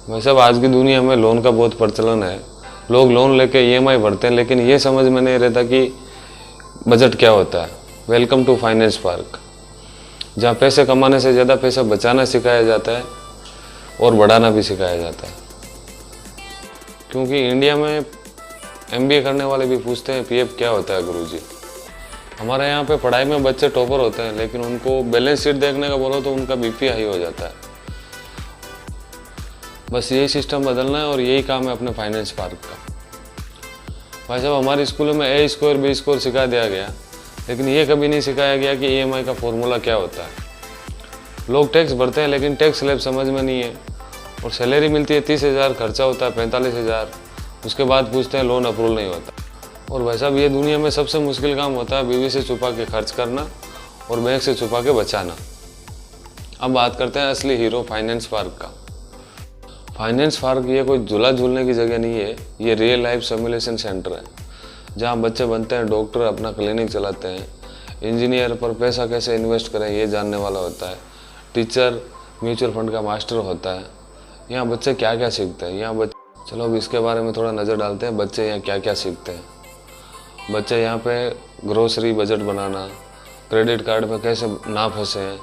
वैसे अब आज की दुनिया में लोन का बहुत प्रचलन है। लोग लोन लेके ईएमआई भरते हैं, लेकिन ये समझ में नहीं रहता कि बजट क्या होता है। वेलकम टू फाइनेंस पार्क, जहाँ पैसे कमाने से ज़्यादा पैसा बचाना सिखाया जाता है और बढ़ाना भी सिखाया जाता है। क्योंकि इंडिया में एमबीए करने वाले भी पूछते हैं पीएफ क्या होता है गुरुजी। हमारे यहाँ पे पढ़ाई में बच्चे टॉपर होते हैं, लेकिन उनको बैलेंस शीट देखने का बोलो तो उनका बीपी हाई हो जाता है। बस यही सिस्टम बदलना है और यही काम है अपने फाइनेंस पार्क का। भाई साहब, हमारे स्कूलों में ए स्क्वायर बी स्क्वायर सिखा दिया गया, लेकिन ये कभी नहीं सिखाया गया कि ईएमआई का फॉर्मूला क्या होता है। लोग टैक्स भरते हैं, लेकिन टैक्स स्लैब समझ में नहीं है। और सैलरी मिलती है 30,000, खर्चा होता है 45,000, उसके बाद पूछते हैं लोन अप्रूवल नहीं होता। और भाई साहब, ये दुनिया में सबसे मुश्किल काम होता है बीवी से छुपा के खर्च करना और बैंक से छुपा के बचाना। अब बात करते हैं असली हीरो फाइनेंस पार्क का। फाइनेंस पार्क ये कोई झूला झूलने की जगह नहीं है, ये रियल लाइफ सिमुलेशन सेंटर है, जहाँ बच्चे बनते हैं डॉक्टर, अपना क्लिनिक चलाते हैं, इंजीनियर पर पैसा कैसे इन्वेस्ट करें ये जानने वाला होता है, टीचर म्यूचुअल फंड का मास्टर होता है। यहाँ बच्चे क्या क्या सीखते हैं, चलो अब इसके बारे में थोड़ा नज़र डालते हैं। बच्चे यहाँ क्या क्या सीखते हैं। बच्चे यहाँ पे ग्रोसरी बजट बनाना, क्रेडिट कार्ड में कैसे ना फंसे हैं।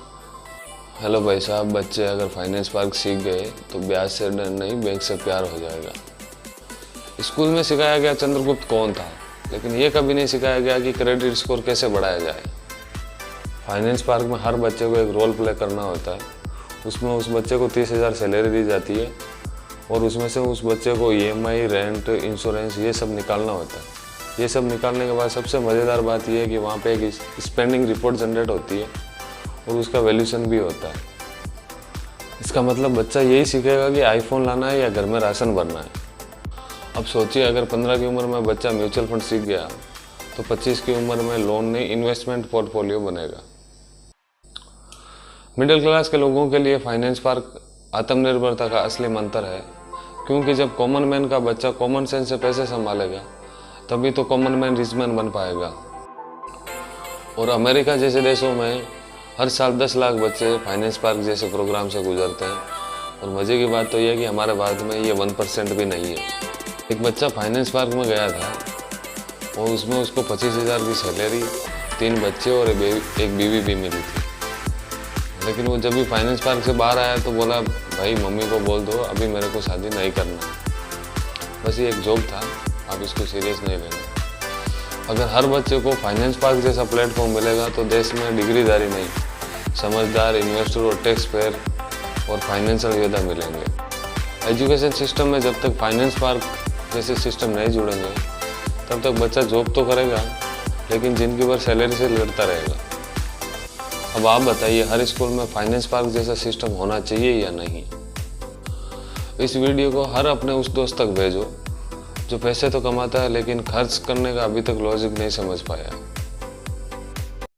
हेलो भाई साहब, बच्चे अगर फाइनेंस पार्क सीख गए तो ब्याज से डर नहीं, बैंक से प्यार हो जाएगा। स्कूल में सिखाया गया चंद्रगुप्त कौन था, लेकिन ये कभी नहीं सिखाया गया कि क्रेडिट स्कोर कैसे बढ़ाया जाए। फाइनेंस पार्क में हर बच्चे को एक रोल प्ले करना होता है। उसमें उस बच्चे को 30,000 सैलरी दी जाती है और उसमें से उस बच्चे को ईएमआई, रेंट, इंश्योरेंस ये सब निकालना होता है। ये सब निकालने के बाद सबसे मज़ेदार बात यह है कि वहाँ पे एक स्पेंडिंग रिपोर्ट जनरेट होती है और उसका वैल्यूशन भी होता है। इसका मतलब बच्चा यही सीखेगा कि आईफोन लाना है या घर में राशन भरना है। अब सोचिए, अगर 15 की उम्र में बच्चा म्यूचुअल फंड सीख गया तो 25 की उम्र में लोन नहीं, इन्वेस्टमेंट पोर्टफोलियो बनेगा। मिडिल क्लास के लोगों के लिए फाइनेंस पार्क आत्मनिर्भरता का असली मंत्र है, क्योंकि जब कॉमन मैन का बच्चा कॉमन सेंस से पैसे संभालेगा तभी तो कॉमन मैन रिच मैन बन पाएगा। और अमेरिका जैसे देशों में हर साल 10 लाख बच्चे फाइनेंस पार्क जैसे प्रोग्राम से गुजरते हैं। और मज़े की बात तो यह है कि हमारे भारत में ये 1% भी नहीं है। एक बच्चा फाइनेंस पार्क में गया था और उसमें उसको 25,000 की सैलरी, 3 बच्चे और एक बीवी भी मिली थी। लेकिन वो जब भी फाइनेंस पार्क से बाहर आया तो बोला, भाई मम्मी को बोल दो अभी मेरे को शादी नहीं करना। बस ये एक जोक था, आप इसको सीरियस नहीं लेना। अगर हर बच्चे को फाइनेंस पार्क जैसा प्लेटफॉर्म मिलेगा तो देश में डिग्रीदारी नहीं, समझदार इन्वेस्टर और टैक्स पेयर और फाइनेंशियल योद्धा मिलेंगे। एजुकेशन सिस्टम में जब तक फाइनेंस पार्क जैसे सिस्टम नहीं जुड़ेंगे तब तक बच्चा जॉब तो करेगा, लेकिन जिंदगी भर सैलरी से लड़ता रहेगा। अब आप बताइए, हर स्कूल में फाइनेंस पार्क जैसा सिस्टम होना चाहिए या नहीं। इस वीडियो को हर अपने उस दोस्त तक भेजो जो पैसे तो कमाता है लेकिन खर्च करने का अभी तक लॉजिक नहीं समझ पाया।